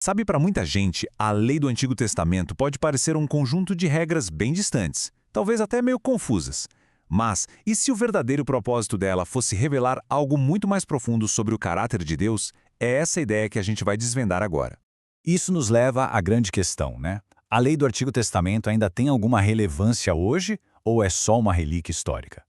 Sabe, para muita gente, a lei do Antigo Testamento pode parecer um conjunto de regras bem distantes, talvez até meio confusas. Mas, e se o verdadeiro propósito dela fosse revelar algo muito mais profundo sobre o caráter de Deus? É essa ideia que a gente vai desvendar agora. Isso nos leva à grande questão, né? A lei do Antigo Testamento ainda tem alguma relevância hoje ou é só uma relíquia histórica?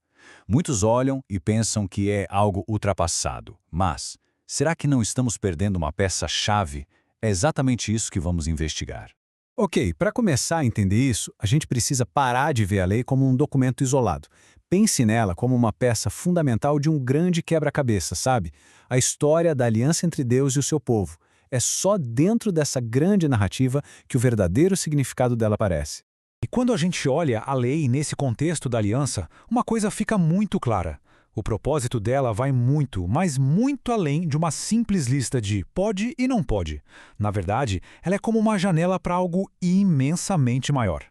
Muitos olham e pensam que é algo ultrapassado, mas será que não estamos perdendo uma peça-chave? É exatamente isso que vamos investigar. Ok, para começar a entender isso, a gente precisa parar de ver a lei como um documento isolado. Pense nela como uma peça fundamental de um grande quebra-cabeça, sabe? A história da aliança entre Deus e o seu povo. É só dentro dessa grande narrativa que o verdadeiro significado dela aparece. E quando a gente olha a lei nesse contexto da aliança, uma coisa fica muito clara. O propósito dela vai muito, mas muito além de uma simples lista de pode e não pode. Na verdade, ela é como uma janela para algo imensamente maior.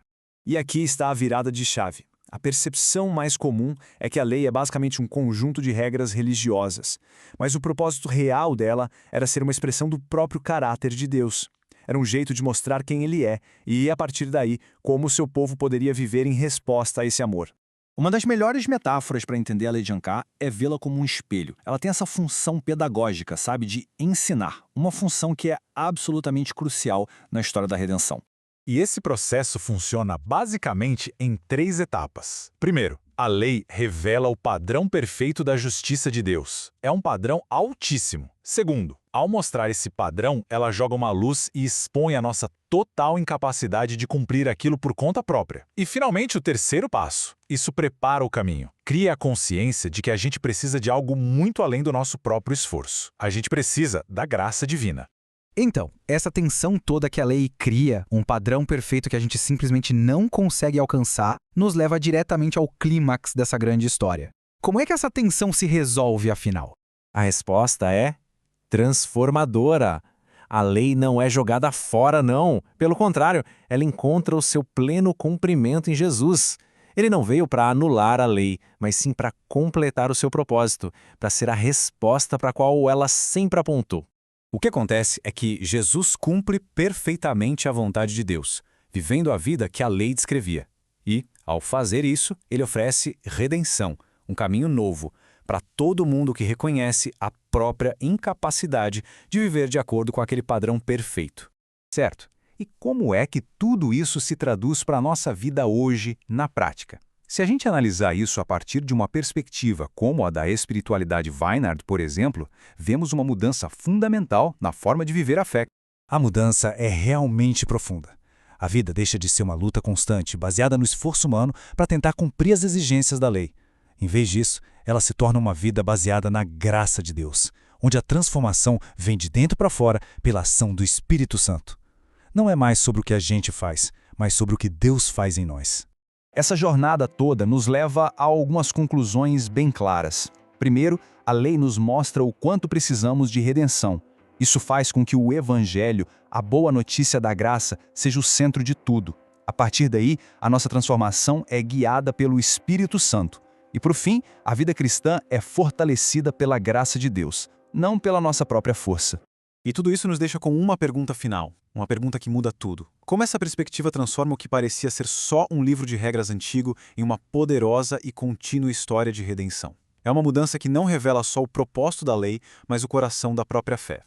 E aqui está a virada de chave. A percepção mais comum é que a lei é basicamente um conjunto de regras religiosas, mas o propósito real dela era ser uma expressão do próprio caráter de Deus. Era um jeito de mostrar quem ele é e, a partir daí, como o seu povo poderia viver em resposta a esse amor. Uma das melhores metáforas para entender a lei de Ancá é vê-la como um espelho. Ela tem essa função pedagógica, sabe, de ensinar, uma função que é absolutamente crucial na história da redenção. E esse processo funciona basicamente em 3 etapas. Primeiro, a lei revela o padrão perfeito da justiça de Deus. É um padrão altíssimo. Segundo, ao mostrar esse padrão, ela joga uma luz e expõe a nossa total incapacidade de cumprir aquilo por conta própria. E, finalmente, o terceiro passo. Isso prepara o caminho. Cria a consciência de que a gente precisa de algo muito além do nosso próprio esforço. A gente precisa da graça divina. Então, essa tensão toda que a lei cria, um padrão perfeito que a gente simplesmente não consegue alcançar, nos leva diretamente ao clímax dessa grande história. Como é que essa tensão se resolve, afinal? A resposta é transformadora. A lei não é jogada fora, não. Pelo contrário, ela encontra o seu pleno cumprimento em Jesus. Ele não veio para anular a lei, mas sim para completar o seu propósito, para ser a resposta para a qual ela sempre apontou. O que acontece é que Jesus cumpre perfeitamente a vontade de Deus, vivendo a vida que a lei descrevia. E, ao fazer isso, ele oferece redenção, um caminho novo, para todo mundo que reconhece a própria incapacidade de viver de acordo com aquele padrão perfeito. Certo? E como é que tudo isso se traduz para a nossa vida hoje, na prática? Se a gente analisar isso a partir de uma perspectiva como a da espiritualidade Weinard, por exemplo, vemos uma mudança fundamental na forma de viver a fé. A mudança é realmente profunda. A vida deixa de ser uma luta constante, baseada no esforço humano para tentar cumprir as exigências da lei. Em vez disso, ela se torna uma vida baseada na graça de Deus, onde a transformação vem de dentro para fora pela ação do Espírito Santo. Não é mais sobre o que a gente faz, mas sobre o que Deus faz em nós. Essa jornada toda nos leva a algumas conclusões bem claras. Primeiro, a lei nos mostra o quanto precisamos de redenção. Isso faz com que o Evangelho, a boa notícia da graça, seja o centro de tudo. A partir daí, a nossa transformação é guiada pelo Espírito Santo. E, por fim, a vida cristã é fortalecida pela graça de Deus, não pela nossa própria força. E tudo isso nos deixa com uma pergunta final, uma pergunta que muda tudo. Como essa perspectiva transforma o que parecia ser só um livro de regras antigo em uma poderosa e contínua história de redenção? É uma mudança que não revela só o propósito da lei, mas o coração da própria fé.